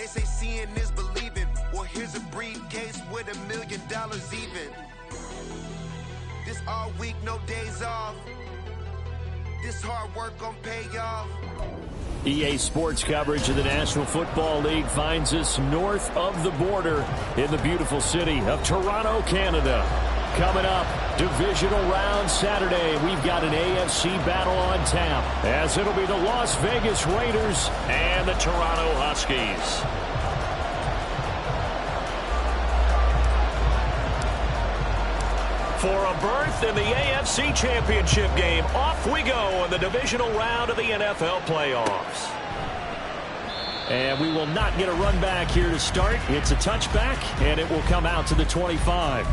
say seeing is believing. Well, here's a briefcase with $1 million even. This all week, no days off. This hard work gon' pay off. EA Sports coverage of the National Football League finds us north of the border in the beautiful city of Toronto, Canada. Coming up, divisional round Saturday. We've got an AFC battle on tap, as it'll be the Las Vegas Raiders and the Toronto Huskies. For a berth in the AFC Championship game, off we go in the divisional round of the NFL playoffs. And we will not get a run back here to start. It's a touchback, and it will come out to the 25.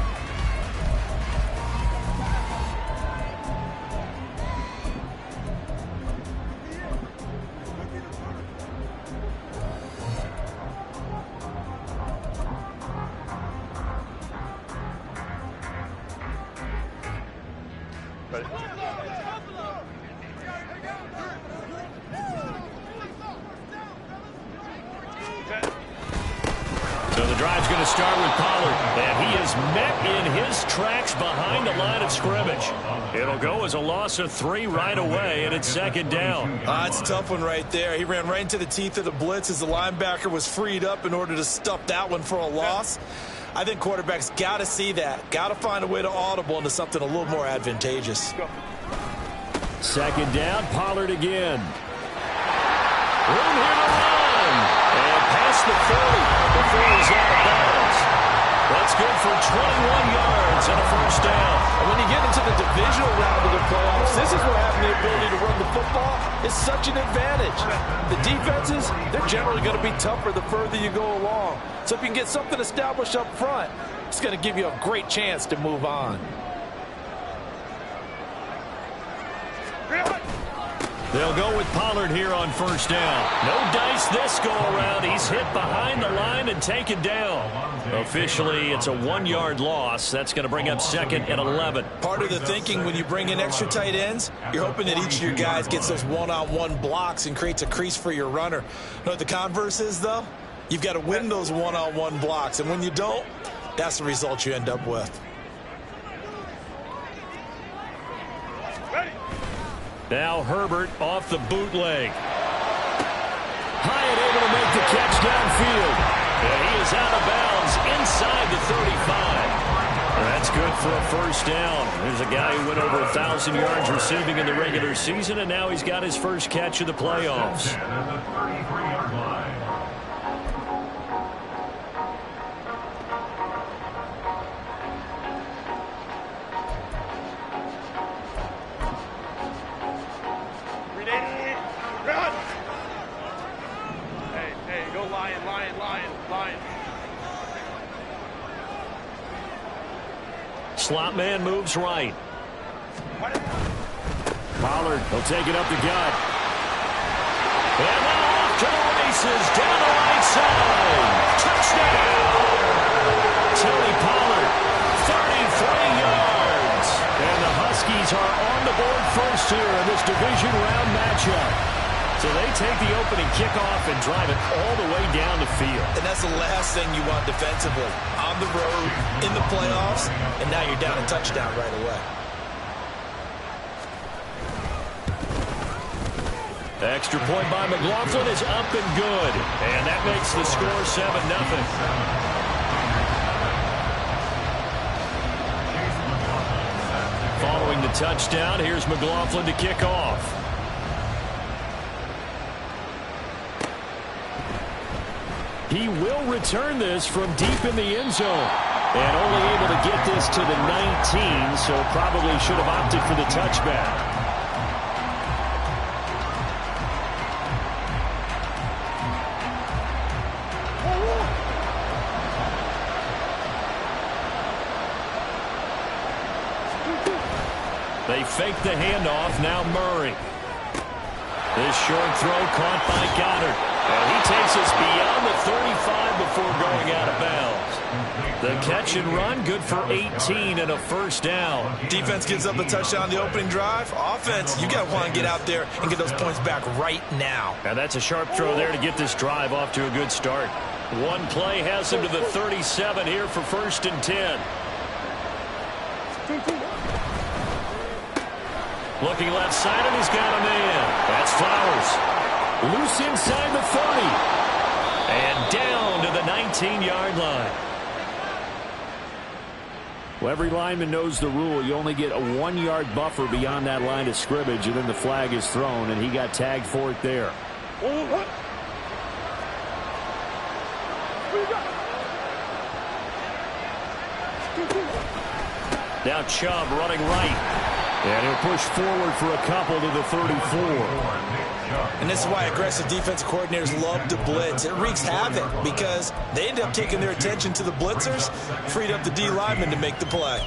So the drive's going to start with Pollard, and he is met in his tracks behind the line of scrimmage. It'll go as a loss of 3 right away, and it's second down. It's a tough one right there. He ran right into the teeth of the blitz as the linebacker was freed up in order to stuff that one for a loss. I think quarterbacks got to see that. Got to find a way to audible into something a little more advantageous. Second down, Pollard again. Room here to run. And past the 40 before he's out of bounds. That's good for 21 yards and a first down. And when you get into the divisional round of the playoffs, this is where having the ability to run the football is such an advantage. The defenses, they're generally going to be tougher the further you go along. So if you can get something established up front, it's going to give you a great chance to move on. They'll go with Pollard here on first down. No dice this go-around. He's hit behind the line and taken down. Officially, it's a 1-yard loss. That's going to bring up second and 11. Part of the thinking when you bring in extra tight ends, you're hoping that each of your guys gets those one-on-one blocks and creates a crease for your runner. You know what the converse is, though? You've got to win those one-on-one blocks. And when you don't, that's the result you end up with. Now Herbert off the bootleg. Hyatt able to make the catch downfield. And he is out of bounds inside the 35. That's good for a first down. There's a guy who went over 1,000 yards receiving in the regular season, and now he's got his first catch of the playoffs. Slot man moves right. Pollard will take it up the gut. And now off to the races down the right side. Touchdown! Tony Pollard, 33 yards. And the Huskies are on the board first here in this division round matchup. So they take the opening kickoff and drive it all the way down the field. And that's the last thing you want defensively. On the road, in the playoffs, and now you're down a touchdown right away. Extra point by McLaughlin is up and good. And that makes the score 7-0. Following the touchdown, here's McLaughlin to kick off. He will return this from deep in the end zone. And only able to get this to the 19, so probably should have opted for the touchback. They fake the handoff. Now Murray. This short throw caught by Goddard. And he takes us beyond the 35 before going out of bounds. The catch and run, good for 18 and a first down. Defense gives up a touchdown on the opening drive. Offense, you got to want to get out there and get those points back right now. And that's a sharp throw there to get this drive off to a good start. One play has him to the 37 here for 1st and 10. Looking left side, and he's got a man. That's Flowers. Loose inside the 30. And down to the 19-yard line. Well, every lineman knows the rule. You only get a 1-yard buffer beyond that line of scrimmage, and then the flag is thrown, and he got tagged for it there. Now Chubb running right. And he'll push forward for a couple to the 34. And this is why aggressive defensive coordinators love to blitz. It wreaks havoc because they end up taking their attention to the blitzers, freed up the D lineman to make the play.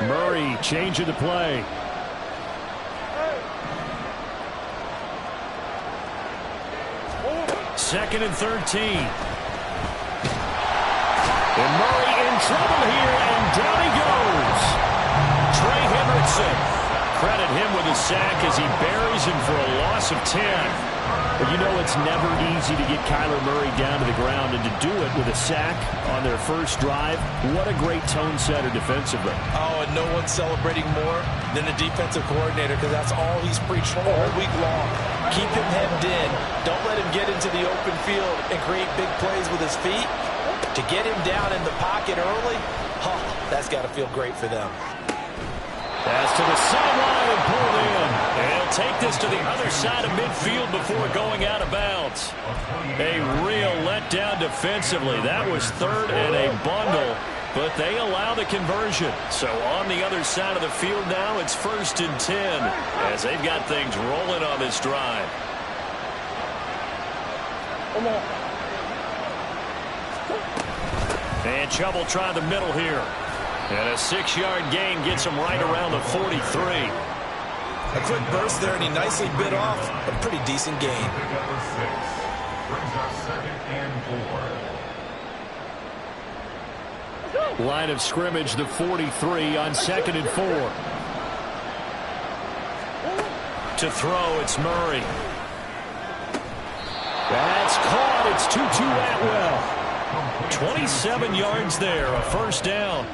Murray changing the play. Second and 13. And Murray in trouble here, and down he goes. Trey Hendrickson. Credit him with a sack as he buries him for a loss of 10. But you know it's never easy to get Kyler Murray down to the ground, and to do it with a sack on their first drive, what a great tone setter defensively. Oh, and no one's celebrating more than the defensive coordinator because that's all he's preached all week long. Keep him hemmed in. Don't let him get into the open field and create big plays with his feet. To get him down in the pocket early, that's got to feel great for them. Pass to the sideline and pulled in. And he'll take this to the other side of midfield before going out of bounds. A real letdown defensively. That was 3rd and a bundle, but they allow the conversion. So on the other side of the field now, it's 1st and 10 as they've got things rolling on this drive. And Chubb will try the middle here. And a 6-yard gain gets him right around the 43. A quick burst there, and he nicely bit off a pretty decent gain. Line of scrimmage, the 43 on 2nd and 4. To throw, it's Murray. That's caught. It's Tutu Atwell. 27 yards there, a first down.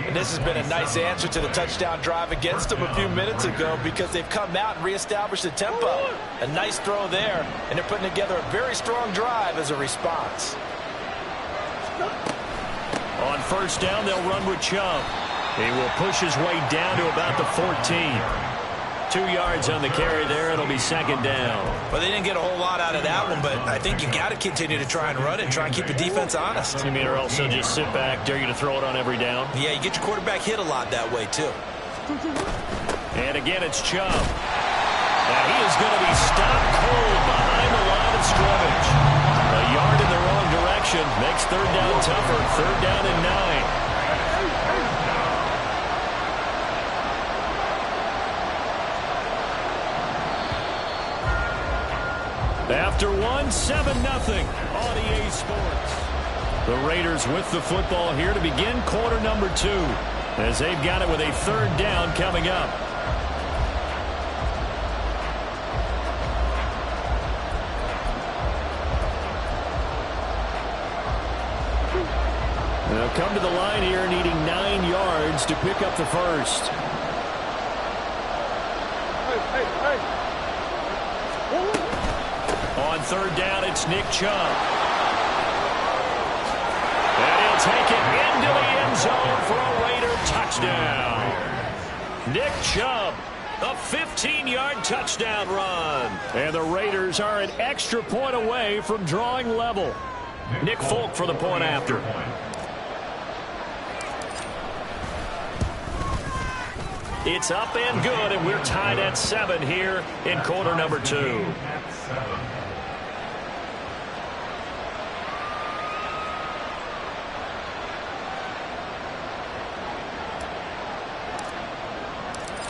And this has been a nice answer to the touchdown drive against them a few minutes ago because they've come out and reestablished the tempo. A nice throw there, and they're putting together a very strong drive as a response. On first down, they'll run with Chubb. He will push his way down to about the 14. 2 yards on the carry there. It'll be 2nd down. Well, they didn't get a whole lot out of that one, but I think you got to continue to try and run it and try and keep the defense honest. You mean or else they'll just sit back, dare you to throw it on every down? Yeah, you get your quarterback hit a lot that way, too. And again, it's Chubb. Now he is going to be stopped cold behind the line of scrimmage. A yard in the wrong direction makes 3rd down tougher. 3rd down and 9. After 1, 7-0 on EA Sports. The Raiders with the football here to begin quarter number 2 as they've got it with a 3rd down coming up. They'll come to the line here needing 9 yards to pick up the first. On 3rd down, it's Nick Chubb. And he'll take it into the end zone for a Raider touchdown. Nick Chubb, a 15-yard touchdown run. And the Raiders are an extra point away from drawing level. Nick Folk for the point after. It's up and good, and we're tied at 7 here in quarter number 2.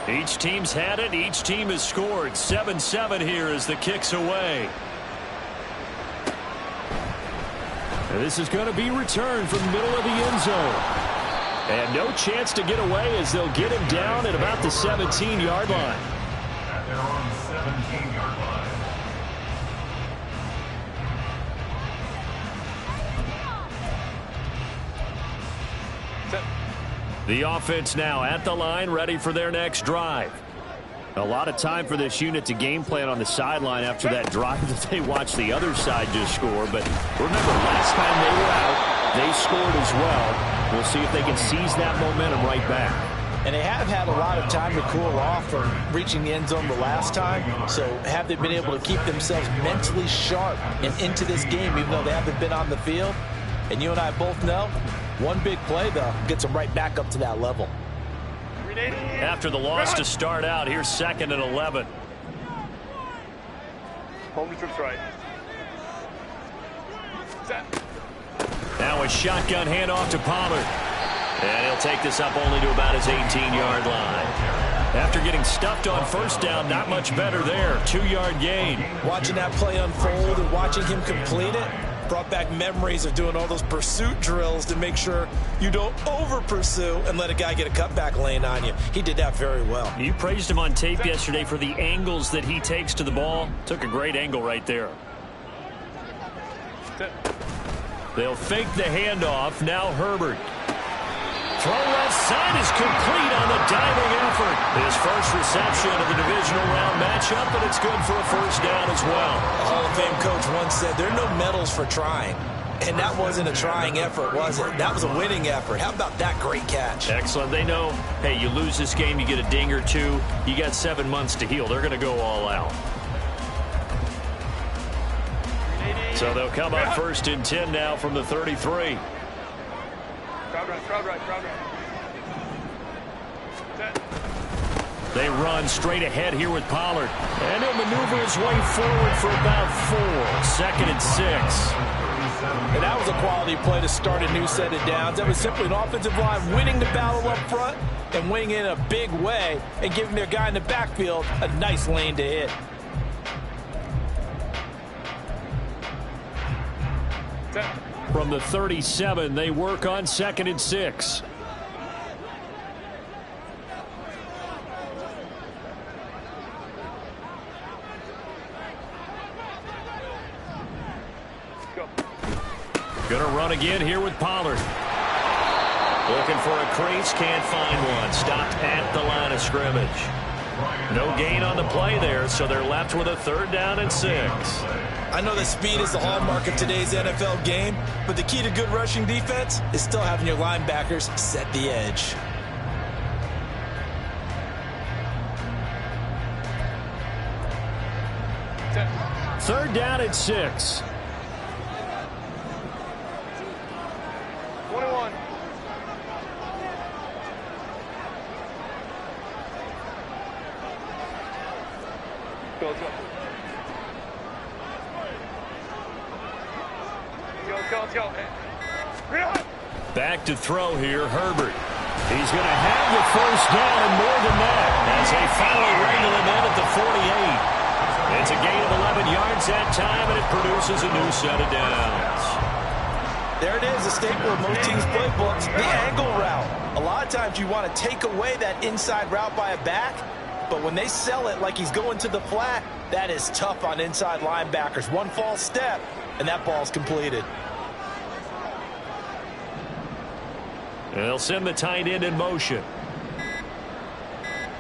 Each team's had it. Each team has scored. 7-7 here as the kick's away. And this is going to be returned from the middle of the end zone. And no chance to get away as they'll get him down at about the 17-yard line. At their own 17-yard line. The offense now at the line, ready for their next drive. A lot of time for this unit to game plan on the sideline after that drive that they watched the other side just score. But remember, last time they were out, they scored as well. We'll see if they can seize that momentum right back. And they have had a lot of time to cool off from reaching the end zone the last time. So have they been able to keep themselves mentally sharp and into this game, even though they haven't been on the field? And you and I both know, one big play, though, gets them right back up to that level. After the loss to start out, here's 2nd and 11. Home to trips right. Now a shotgun handoff to Pollard. And he'll take this up only to about his 18-yard line. After getting stuffed on first down, not much better there. 2-yard gain. Watching that play unfold and watching him complete it brought back memories of doing all those pursuit drills to make sure you don't over-pursue and let a guy get a cutback lane on you. He did that very well. You praised him on tape yesterday for the angles that he takes to the ball. Took a great angle right there. They'll fake the handoff. Now Herbert. Throw left side is complete on the diving effort. His first reception of the divisional round matchup, and it's good for a first down as well. A Hall of Fame coach once said, there are no medals for trying. And that wasn't a trying effort, was it? That was a winning effort. How about that great catch? Excellent. They know, hey, you lose this game, you get a ding or two. You got 7 months to heal. They're going to go all out. So they'll come up 1st and 10 now from the 33. Crowd right. They run straight ahead here with Pollard. And he'll maneuver his way forward for about 4. 2nd and 6. And that was a quality play to start a new set of downs. That was simply an offensive line winning the battle up front and winning in a big way and giving their guy in the backfield a nice lane to hit. From the 37, they work on 2nd and 6. Gonna run again here with Pollard. Looking for a crease, can't find one. Stopped at the line of scrimmage. No gain on the play there, so they're left with a 3rd down and 6. I know that speed is the hallmark of today's NFL game, but the key to good rushing defense is still having your linebackers set the edge. Third down and 6. 21. Go. Back to throw here, Herbert. He's going to have the first down and more than that as they finally wrangle him in at the 48. It's a gain of 11 yards that time, and it produces a new set of downs. There it is, a staple of most teams' playbooks, the angle route. A lot of times you want to take away that inside route by a back, but when they sell it like he's going to the flat, that is tough on inside linebackers. One false step, and that ball's completed. They'll send the tight end in motion.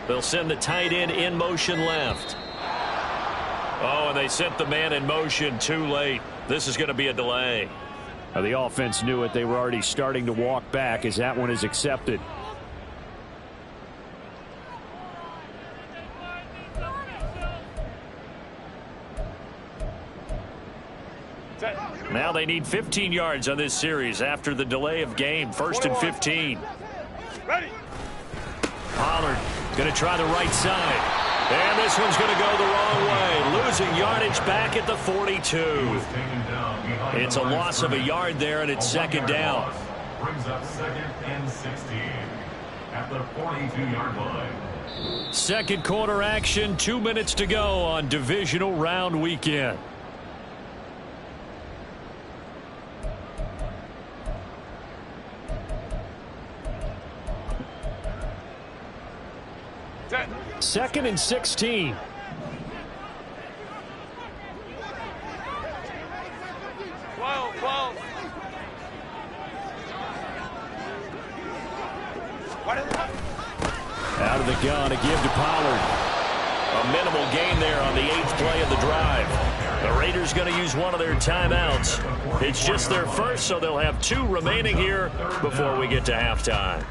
They'll send the tight end in motion left. Oh, and they sent the man in motion too late. This is going to be a delay. The offense knew it. They were already starting to walk back as that one is accepted. Now they need 15 yards on this series after the delay of game. 1st and 15. Ready. Pollard going to try the right side. And this one's going to go the wrong way. Losing yardage back at the 42. It's a loss of a yard there, and it's 2nd down. Brings up 2nd and 16 at the 42-yard line. Second quarter action, 2 minutes to go on divisional round weekend. Second and 16. Out of the gun, a give to Pollard. A minimal gain there on the 8th play of the drive. The Raiders going to use one of their timeouts. It's just their first, so they'll have 2 remaining here before we get to halftime.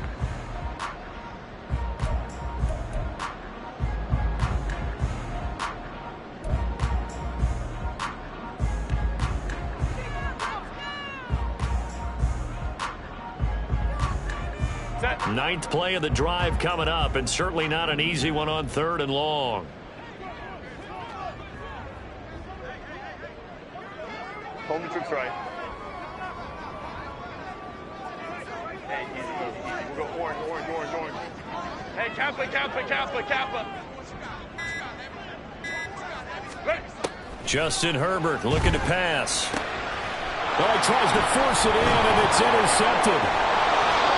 Ninth play of the drive coming up, and certainly not an easy one on 3rd and long. Home troops right. Hey, easy. We'll go orange. Hey, Kappa. Justin Herbert looking to pass. Well, he tries to force it in, and it's intercepted.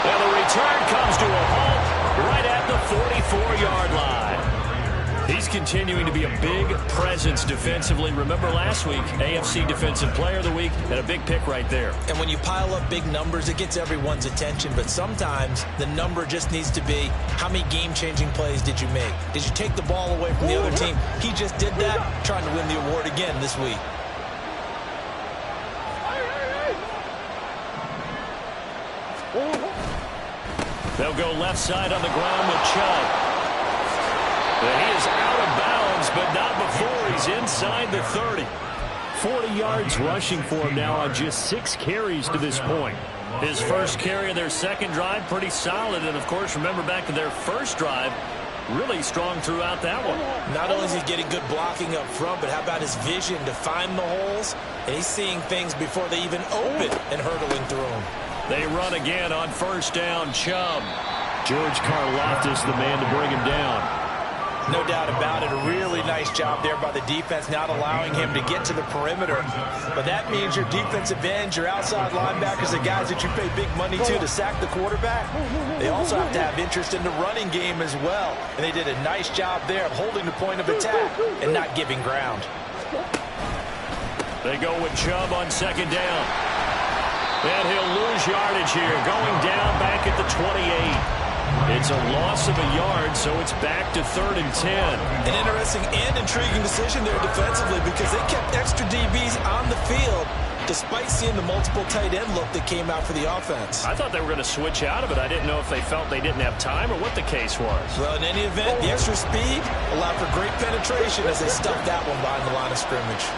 And the return comes to a halt right at the 44-yard line. He's continuing to be a big presence defensively. Remember last week, AFC Defensive Player of the Week, and a big pick right there. And when you pile up big numbers, it gets everyone's attention. But sometimes the number just needs to be, how many game-changing plays did you make? Did you take the ball away from the other team? He just did that, trying to win the award again this week. They'll go left side on the ground with Chubb. And he is out of bounds, but not before he's inside the 30. 40 yards rushing for him now on just 6 carries to this point. His first carry of their second drive, pretty solid. And, of course, remember back to their first drive, really strong throughout that one. Not only is he getting good blocking up front, but how about his vision to find the holes? And he's seeing things before they even open and hurtling through them. They run again on first down. Chubb. George Karlaftis, the man to bring him down. No doubt about it. A really nice job there by the defense, not allowing him to get to the perimeter. But that means your defensive ends, your outside linebackers, the guys that you pay big money to sack the quarterback, they also have to have interest in the running game as well. And they did a nice job there of holding the point of attack and not giving ground. They go with Chubb on second down. And he'll lose yardage here, going down back at the 28. It's a loss of a yard, so it's back to 3rd and 10. An interesting and intriguing decision there defensively, because they kept extra DBs on the field despite seeing the multiple tight end look that came out for the offense. I thought they were going to switch out of it. I didn't know if they felt they didn't have time or what the case was. Well, in any event, the extra speed allowed for great penetration as they stuffed that one behind the line of scrimmage.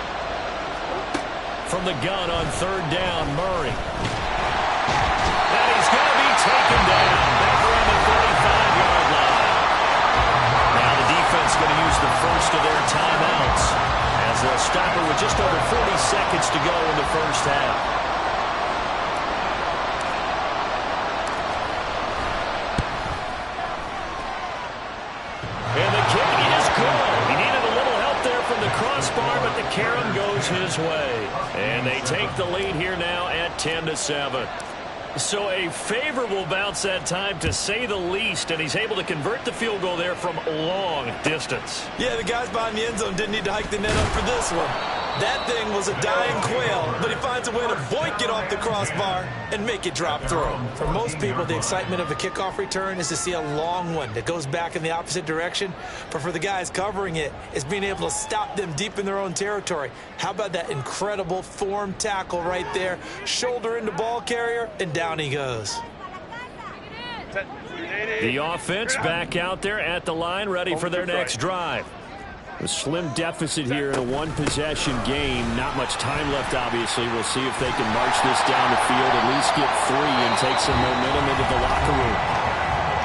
From the gun on 3rd down, Murray. And he's going to be taken down back around the 35-yard line. Now the defense going to use the first of their timeouts as they'll stop it with just over 40 seconds to go in the first half. And the kick is good. He needed a little help there from the crossbar, but the carom goes his way. And they take the lead here now at 10-7. So a favorable bounce that time, to say the least, and he's able to convert the field goal there from long distance. Yeah, the guys behind the end zone didn't need to hike the net up for this one. That thing was a dying quail, but he finds a way to boink it off the crossbar and make it drop through. For most people, the excitement of a kickoff return is to see a long one that goes back in the opposite direction. But for the guys covering it, it's being able to stop them deep in their own territory. How about that incredible form tackle right there? Shoulder into ball carrier, and down he goes. The offense back out there at the line, ready for their next drive. A slim deficit here in a one-possession game. Not much time left, obviously. We'll see if they can march this down the field, at least get 3 and take some momentum into the locker room.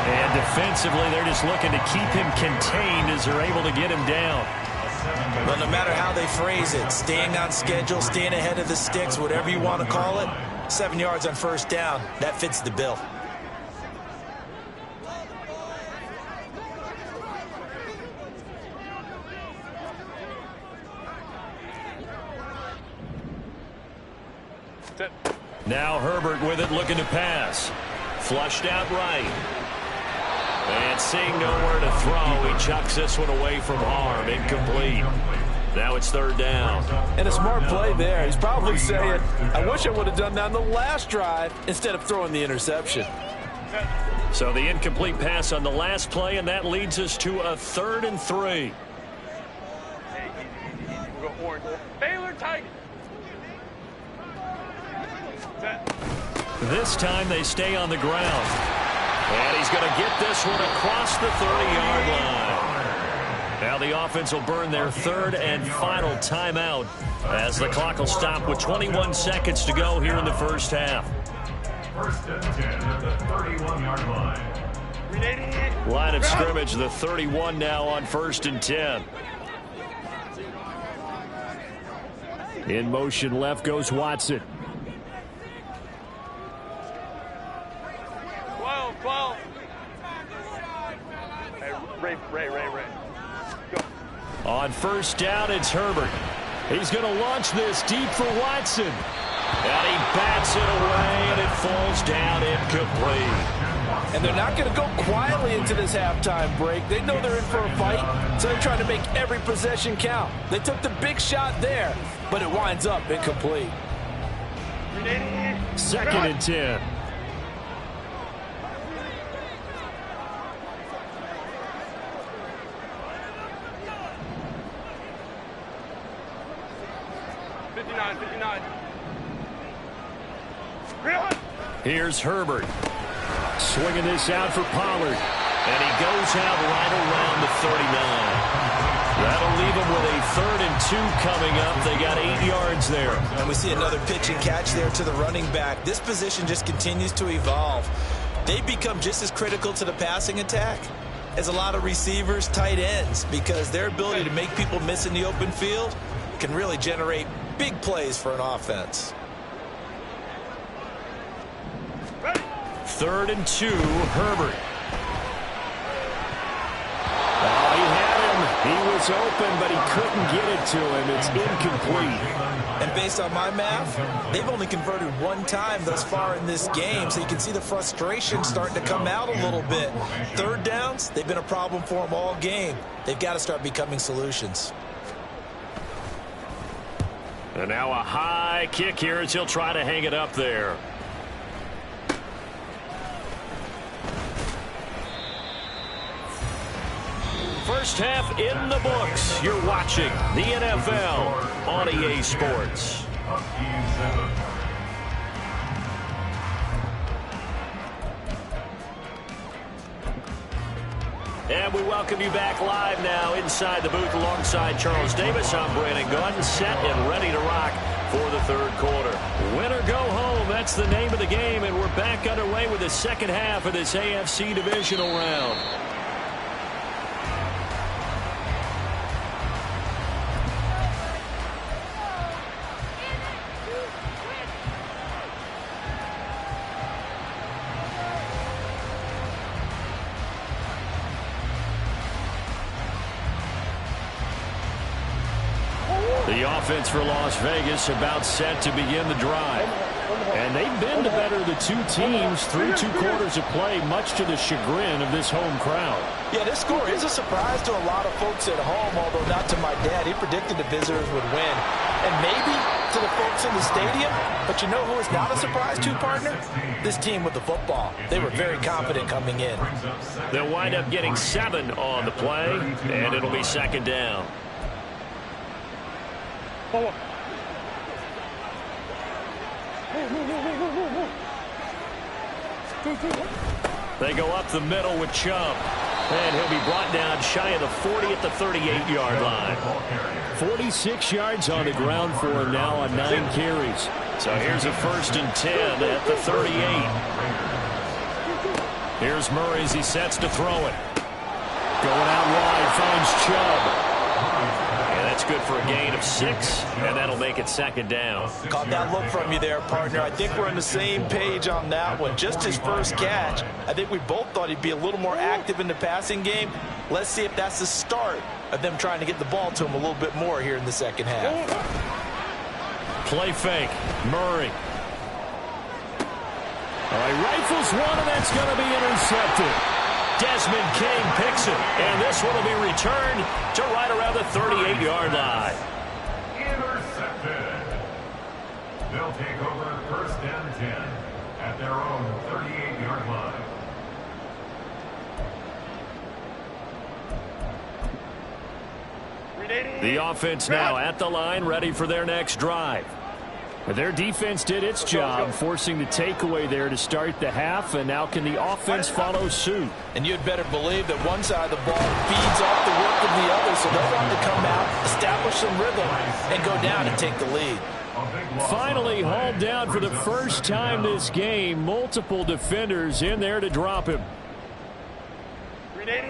And defensively, they're just looking to keep him contained as they're able to get him down. Well, no matter how they phrase it, staying on schedule, staying ahead of the sticks, whatever you want to call it, 7 yards on first down, that fits the bill. Set. Now Herbert with it, looking to pass. Flushed out right. And seeing nowhere to throw, he chucks this one away from harm. Incomplete. Now it's third down. And a smart play there. He's probably saying, I wish I would have done that on the last drive instead of throwing the interception. So the incomplete pass on the last play, and that leads us to a 3rd and 3. Hey, easy. We'll go orange. Baylor Tigers. Set. This time they stay on the ground. And he's going to get this one across the 30-yard line. Now the offense will burn their 3rd and final timeout as the clock will stop with 21 seconds to go here in the first half. 1st and 10 at the 31-yard line. Line of scrimmage, the 31 now on 1st and 10. In motion left goes Watson. 12. Hey, Ray. Go. On 1st down, it's Herbert. He's going to launch this deep for Watson. And he bats it away, and it falls down incomplete. And they're not going to go quietly into this halftime break. They know they're in for a fight, so they're trying to make every possession count. They took the big shot there, but it winds up incomplete. 2nd and 10. Here's Herbert. Swinging this out for Pollard. And he goes out right around the 39. That'll leave him with a 3rd and 2 coming up. They got 8 yards there. And we see another pitch and catch there to the running back. This position just continues to evolve. They become just as critical to the passing attack as a lot of receivers, tight ends, because their ability to make people miss in the open field can really generate big plays for an offense. 3rd and 2, Herbert. Oh, he had him. He was open, but he couldn't get it to him. It's incomplete. And based on my math, they've only converted 1 time thus far in this game, so you can see the frustration starting to come out a little bit. 3rd downs, they've been a problem for them all game. They've got to start becoming solutions. And now a high kick here as he'll try to hang it up there. First half in the books. You're watching the NFL on EA Sports. And we welcome you back live now inside the booth alongside Charles Davis. I'm Brandon Gunn, set and ready to rock for the 3rd quarter. Win or go home, that's the name of the game, and we're back underway with the second half of this AFC divisional round. The offense for Las Vegas about set to begin the drive. And they've been the better of the 2 teams through 2 quarters of play, much to the chagrin of this home crowd. Yeah, this score is a surprise to a lot of folks at home, although not to my dad. He predicted the visitors would win. And maybe to the folks in the stadium, but you know who is not a surprise to, partner? This team with the football. They were very confident coming in. They'll wind up getting 7 on the play, and it'll be 2nd down. They go up the middle with Chubb. And he'll be brought down shy of the 40 at the 38-yard line. 46 yards on the ground for him now on 9 carries. So here's a 1st and 10 at the 38. Here's Murray as he sets to throw it. Going out wide, finds Chubb. And that's good for a gain of 6, and that'll make it 2nd down. Caught that look from you there, partner. I think we're on the same page on that one. Just his first catch. I think we both thought he'd be a little more active in the passing game. Let's see if that's the start of them trying to get the ball to him a little bit more here in the second half. Play fake. Murray All right, rifles one, and that's going to be intercepted. Desmond King picks it, and this one will be returned to right around the 38-yard line. Intercepted. They'll take over 1st and 10 at their own 38-yard line. The offense now at the line, ready for their next drive. Their defense did its job, forcing the takeaway there to start the half, and now can the offense follow suit? And you'd better believe that one side of the ball feeds off the work of the other, so they'll want to come out, establish some rhythm, and go down and take the lead. Finally hauled down for the first time this game. Multiple defenders in there to drop him.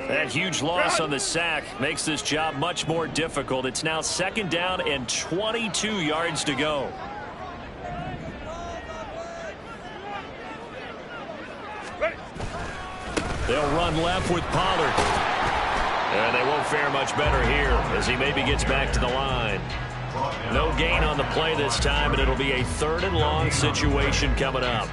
That huge loss on the sack makes this job much more difficult. It's now 2nd down and 22 yards to go. They'll run left with Pollard. And they won't fare much better here as he maybe gets back to the line. No gain on the play this time, and it'll be a 3rd and long situation coming up.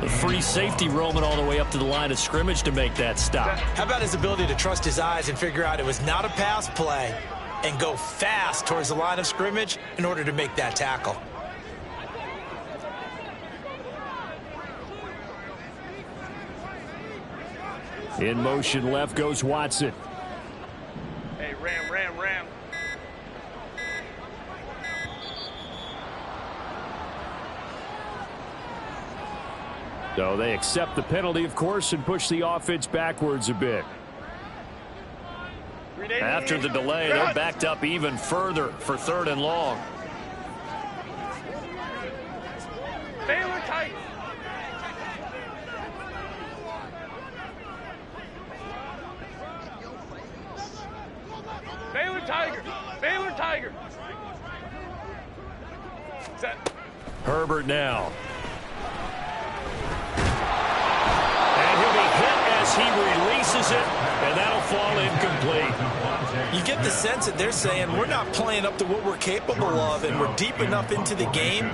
The free safety roaming all the way up to the line of scrimmage to make that stop. How about his ability to trust his eyes and figure out it was not a pass play and go fast towards the line of scrimmage in order to make that tackle? In motion left goes Watson. Hey, Ram. So they accept the penalty, of course, and push the offense backwards a bit. After the delay, they're backed up even further for 3rd and long. Baylor tight. Baylor Tiger. Set. Herbert now. And he'll be hit as he releases it, and that'll fall incomplete. You get the sense that they're saying we're not playing up to what we're capable of, and we're deep enough into the game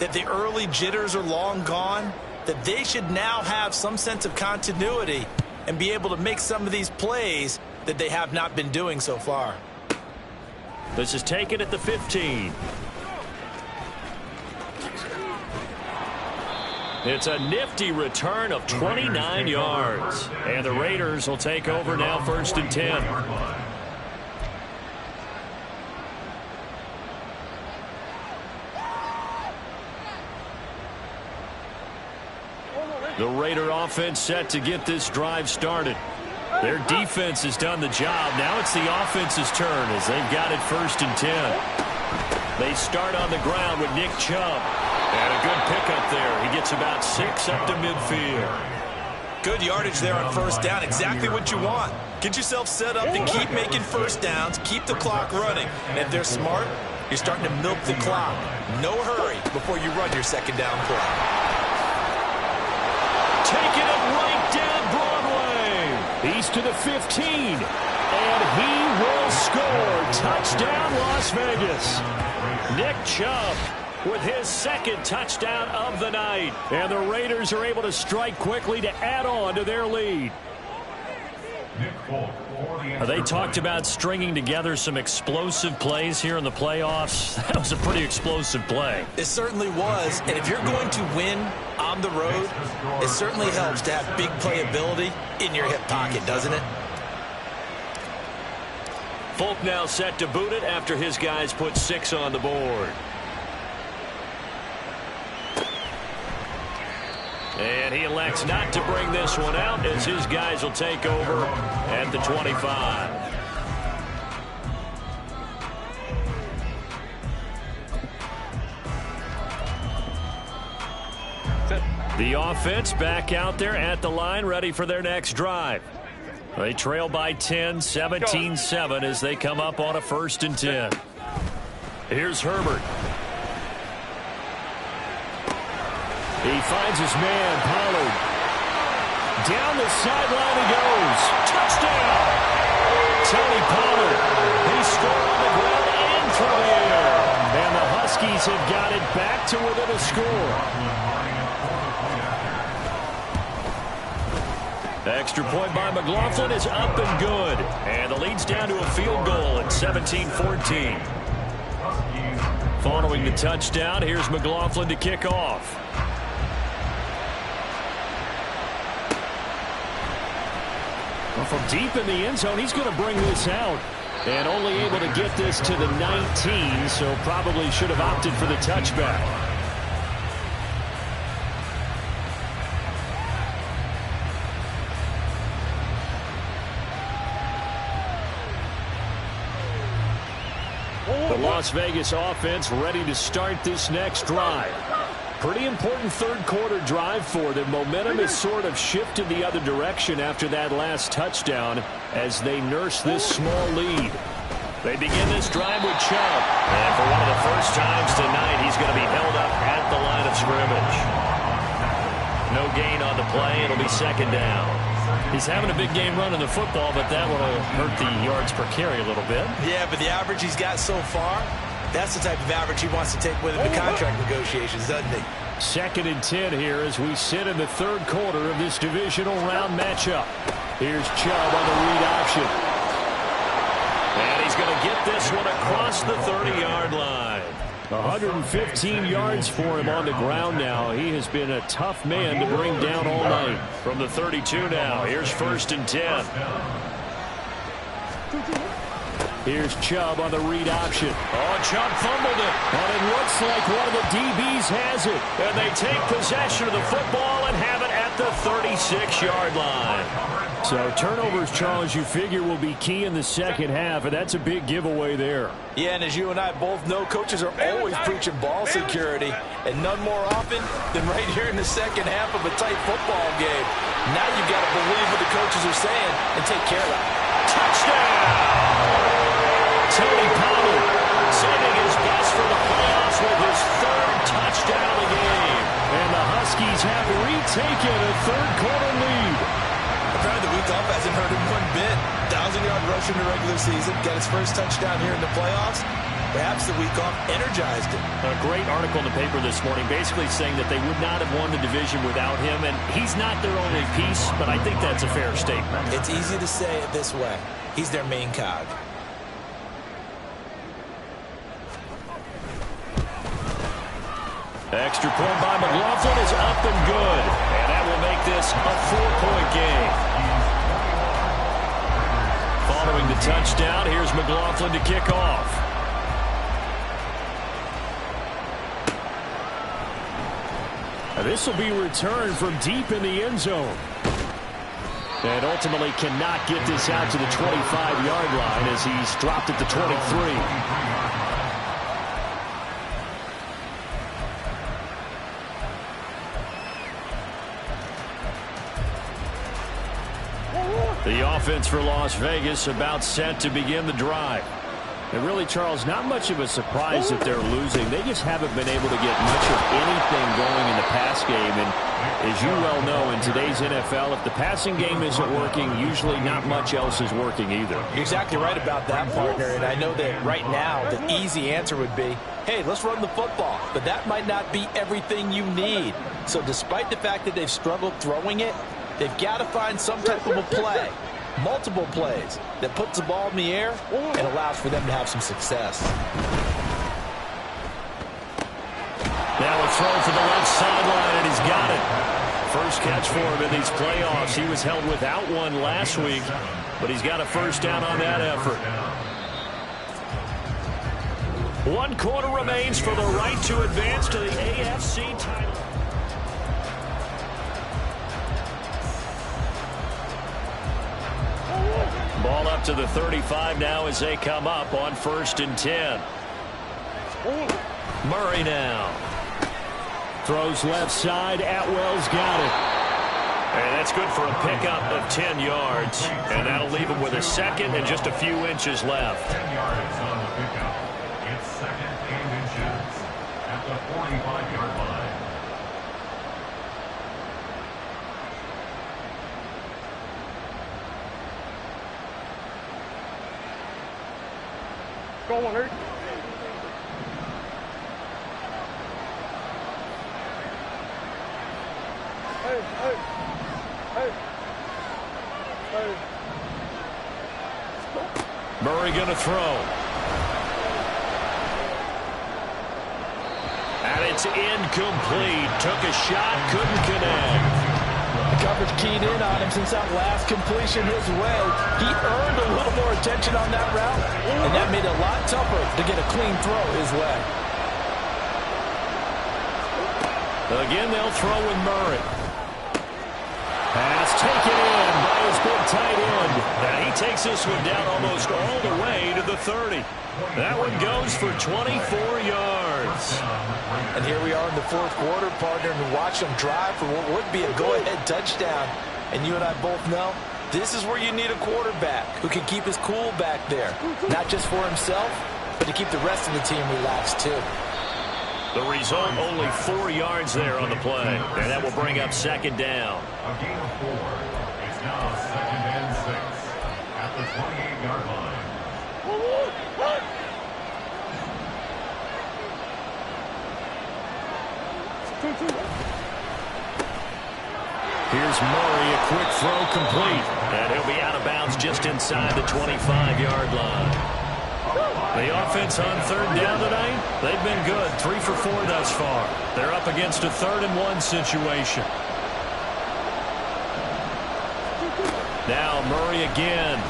that the early jitters are long gone, that they should now have some sense of continuity and be able to make some of these plays that they have not been doing so far. This is taken at the 15. It's a nifty return of 29 yards. And the Raiders will take over now 1st and 10. The Raider offense set to get this drive started. Their defense has done the job. Now it's the offense's turn as they've got it 1st and 10. They start on the ground with Nick Chubb. And a good pickup there. He gets about 6 up to midfield. Good yardage there on 1st down. Exactly what you want. Get yourself set up to keep making 1st downs, keep the clock running. And if they're smart, you're starting to milk the clock. No hurry before you run your 2nd down play. Taking it right down Broadway. He's to the 15. And he will score. Touchdown, Las Vegas. Nick Chubb with his 2nd touchdown of the night. And the Raiders are able to strike quickly to add on to their lead. They talked about stringing together some explosive plays here in the playoffs. That was a pretty explosive play. It certainly was. And if you're going to win on the road, it certainly helps to have big playability in your hip pocket, doesn't it? Folk now set to boot it after his guys put 6 on the board. And he elects not to bring this one out as his guys will take over at the 25. The offense back out there at the line, ready for their next drive. They trail by 10, 17-7 as they come up on a 1st and 10. Here's Herbert. He finds his man, Pollard. Down the sideline he goes. Touchdown! Tony Pollard. He scored on the ground and through the air. And the Huskies have got it back to within a score. Extra point by McLaughlin is up and good. And the lead's down to a field goal at 17-14. Following the touchdown, here's McLaughlin to kick off. Well, from deep in the end zone, he's going to bring this out. And only able to get this to the 19, so probably should have opted for the touchback. The Las Vegas offense ready to start this next drive. Pretty important third-quarter drive for them. Momentum has sort of shifted the other direction after that last touchdown as they nurse this small lead. They begin this drive with Chubb. And for one of the first times tonight, he's going to be held up at the line of scrimmage. No gain on the play. It'll be second down. He's having a big game running the football, but that will hurt the yards per carry a little bit. Yeah, but the average he's got so far, that's the type of average he wants to take with him in contract negotiations, doesn't he? Second and 10 here as we sit in the third quarter of this divisional round matchup. Here's Chubb on the read option. And he's going to get this one across the 30-yard line. 115 yards for him on the ground now. He has been a tough man to bring down all night. From the 32 now, here's first and 10. Here's Chubb on the read option. Oh, Chubb fumbled it. And it looks like one of the DBs has it. And they take possession of the football and have it at the 36-yard line. So turnovers, Charles, you figure will be key in the second half, and that's a big giveaway there. Yeah, and as you and I both know, coaches are always preaching ball security, and none more often than right here in the second half of a tight football game. Now you've got to believe what the coaches are saying and take care of it. Touchdown! Tony Pollard sending his best for the playoffs with his third touchdown of the game. And the Huskies have retaken a third-quarter lead. Apparently the week off hasn't hurt him one bit. 1,000-yard rush in the regular season. Got his first touchdown here in the playoffs. Perhaps the week off energized him. A great article in the paper this morning basically saying that they would not have won the division without him. And he's not their only piece, but I think that's a fair statement. It's easy to say it this way. He's their main cog. Extra point by McLaughlin is up and good. And that will make this a 4-point game. Following the touchdown, here's McLaughlin to kick off. This will be returned from deep in the end zone. And ultimately cannot get this out to the 25-yard line as he's dropped at the 23. The offense for Las Vegas about set to begin the drive. And really, Charles, not much of a surprise that they're losing. They just haven't been able to get much of anything going in the pass game. And as you well know, in today's NFL, if the passing game isn't working, usually not much else is working either. You're exactly right about that, partner. And I know that right now the easy answer would be, hey, let's run the football. But that might not be everything you need. So despite the fact that they've struggled throwing it, they've got to find some type of a play, multiple plays, that puts the ball in the air and allows for them to have some success. Now a throw to the left sideline, and he's got it. First catch for him in these playoffs. He was held without one last week, but he's got a first down on that effort. 1 quarter remains for the right to advance to the AFC title. Ball up to the 35 now as they come up on first and 10. Murray now. Throws left side. Atwell's got it. And that's good for a pickup of 10 yards. And that'll leave him with a second and just a few inches left. 10 yards on the pickup. It's second and inches at the 45-yard line. Go on, Hurt. Hey, hey, hey. Murray going to throw. And it's incomplete. Took a shot, couldn't connect. The coverage keyed in on him since that last completion his way. He earned a little more attention on that route, and that made it a lot tougher to get a clean throw his way. Again, they'll throw with Murray. Pass taken in by his big tight end. And he takes this one down almost all the way to the 30. That one goes for 24 yards. And here we are in the fourth quarter, partner, and watch them drive for what would be a go-ahead touchdown. And you and I both know this is where you need a quarterback who can keep his cool back there. Not just for himself, but to keep the rest of the team relaxed too. The result, only 4 yards there on the play. And that will bring up second down. A gain of 4. It's now 2nd and 6 at the 28-yard line. Here's Murray, a quick throw complete. And he'll be out of bounds just inside the 25-yard line. The offense on third down tonight, they've been good. 3 for 4 thus far. They're up against a 3rd-and-1 situation. Now Murray again.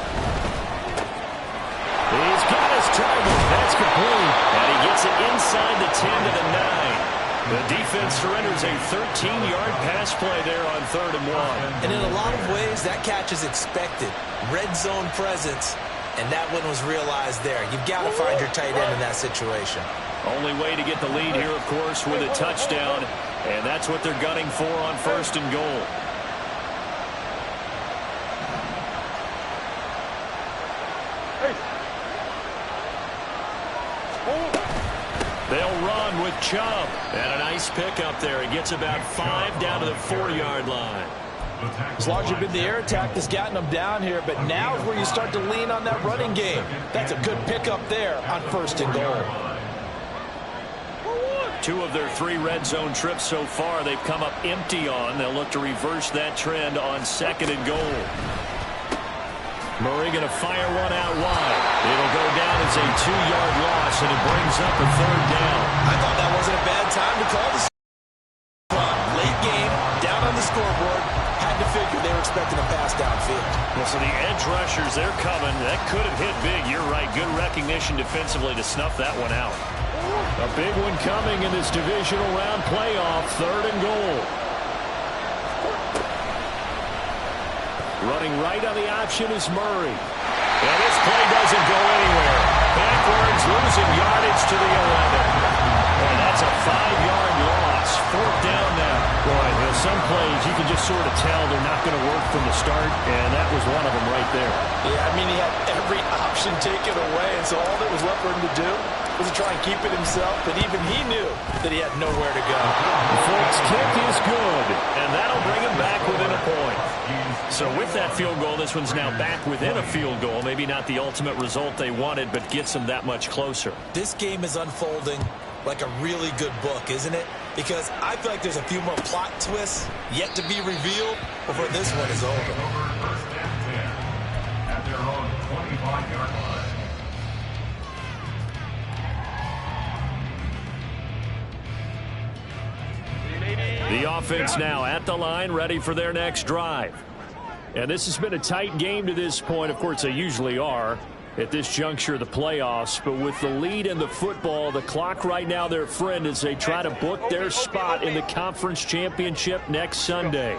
He's got his target. That's complete. And he gets it inside the 10 to the 9. The defense surrenders a 13-yard pass play there on 3rd and 1. And in a lot of ways, that catch is expected. Red zone presence. And that one was realized there. You've got to find your tight end in that situation. Only way to get the lead here, of course, with a touchdown. And that's what they're gunning for on 1st and goal. They'll run with Chubb. And a nice pickup there. He gets about 5 down to the 4-yard line. It's largely been the air attack that's gotten them down here, but now is where you start to lean on that running game. That's a good pickup there on 1st and goal. 2 of their 3 red zone trips so far they've come up empty on. They'll look to reverse that trend on 2nd and goal. Murray going to fire one out wide. It'll go down as a 2-yard loss, and it brings up a 3rd down. I thought that wasn't a bad time to call this late game, down on the scoreboard. Had to figure they were expecting a pass downfield. Well, so the edge rushers, they're coming. That could have hit big. You're right. Good recognition defensively to snuff that one out. A big one coming in this divisional round playoff. 3rd and goal. Running right on the option is Murray. And this play doesn't go anywhere. Backwards, losing yardage to the 11. And that's a 5-yard loss. 4th down now. Boy, some plays you can just sort of tell they're not going to work from the start, and that was one of them right there. Yeah, I mean, he had every option taken away, and so all that was left for him to do was to try and keep it himself, but even he knew that he had nowhere to go. The Flake's kick is good, and that'll bring him back within a point. So with that field goal, this one's now back within a field goal. Maybe not the ultimate result they wanted, but gets them that much closer. This game is unfolding like a really good book, isn't it? Because I feel like there's a few more plot twists yet to be revealed before this one is over. 1st and 10 at their own 25-yard line. The offense now at the line, ready for their next drive. And this has been a tight game to this point. Of course, they usually are at this juncture of the playoffs. But with the lead in the football, the clock right now their friend as they try to book their spot in the conference championship next Sunday.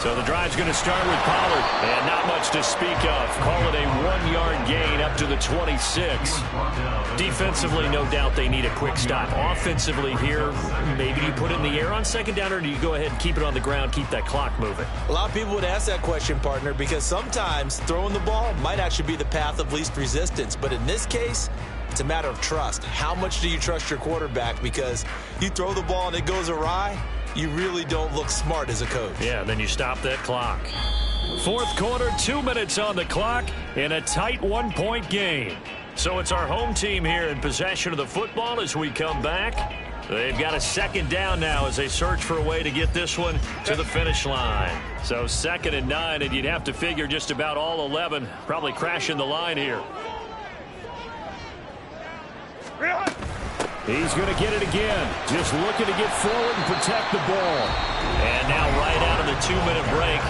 So the drive's going to start with Pollard, and not much to speak of. Call it a 1-yard gain up to the 26. Defensively, no doubt they need a quick stop. Offensively here, maybe you put it in the air on 2nd down, or do you go ahead and keep it on the ground, keep that clock moving? A lot of people would ask that question, partner, because sometimes throwing the ball might actually be the path of least resistance. But in this case, it's a matter of trust. How much do you trust your quarterback? Because you throw the ball and it goes awry, you really don't look smart as a coach. Yeah, then you stop that clock. 4th quarter, 2 minutes on the clock in a tight 1-point game. So it's our home team here in possession of the football as we come back. They've got a second down now as they search for a way to get this one to the finish line. So 2nd and 9, and you'd have to figure just about all 11 probably crashing the line here. He's going to get it again. Just looking to get forward and protect the ball. And now right out of the 2-minute break,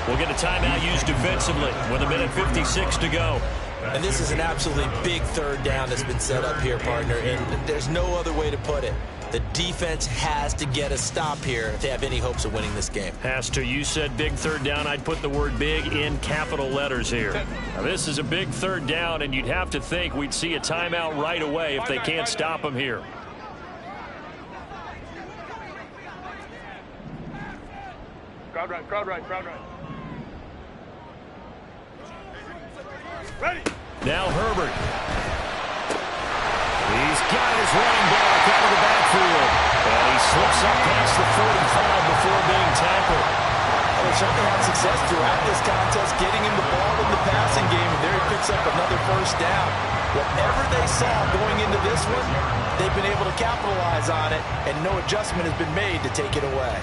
we'll get a timeout used defensively with 1:56 to go. And this is an absolutely big 3rd down that's been set up here, partner, and there's no other way to put it. The defense has to get a stop here if they have any hopes of winning this game. Has to. You said big 3rd down. I'd put the word big in capital letters here. Now, this is a big 3rd down, and you'd have to think we'd see a timeout right away if they can't stop them here. Crowd right, crowd right, crowd right. Ready. Now Herbert. He's got his running back out of the backfield. And he slips up past the 45 before being tackled. Well, they certainly had success throughout this contest, getting him the ball in the passing game, and there he picks up another 1st down. Whatever they saw going into this one, they've been able to capitalize on it, and no adjustment has been made to take it away.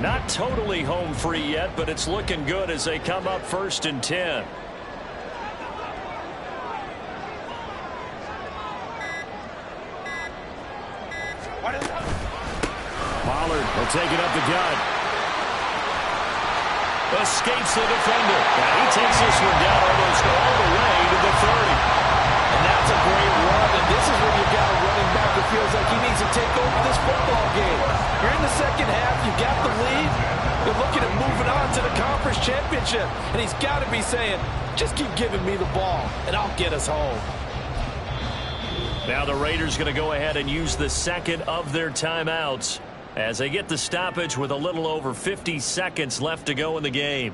Not totally home free yet, but it's looking good as they come up 1st and 10. Pollard will take it up the gut. Escapes the defender. And he takes this one down almost all the way to the 30. And that's a great run, and this is when you've got a running back who feels like he needs to take over this football game. You're in the 2nd half, you've got the lead, you're looking at moving on to the conference championship, and he's got to be saying, just keep giving me the ball, and I'll get us home. Now the Raiders going to go ahead and use the 2nd of their timeouts as they get the stoppage with a little over 50 seconds left to go in the game.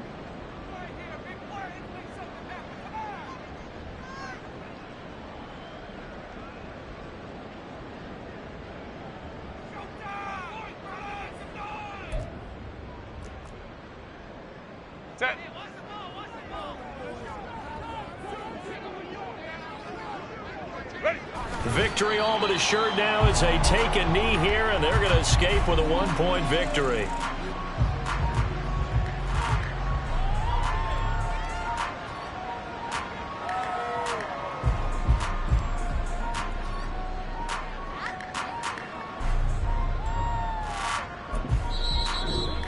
Set. Ready. Victory all but assured now as they take a knee here, and they're going to escape with a 1-point victory.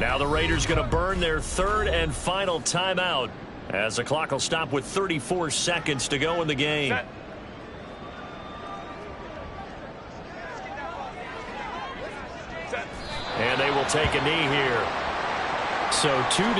Now the Raiders going to burn their 3rd and final timeout as the clock will stop with 34 seconds to go in the game. Set. And they will take a knee here. So 2 down.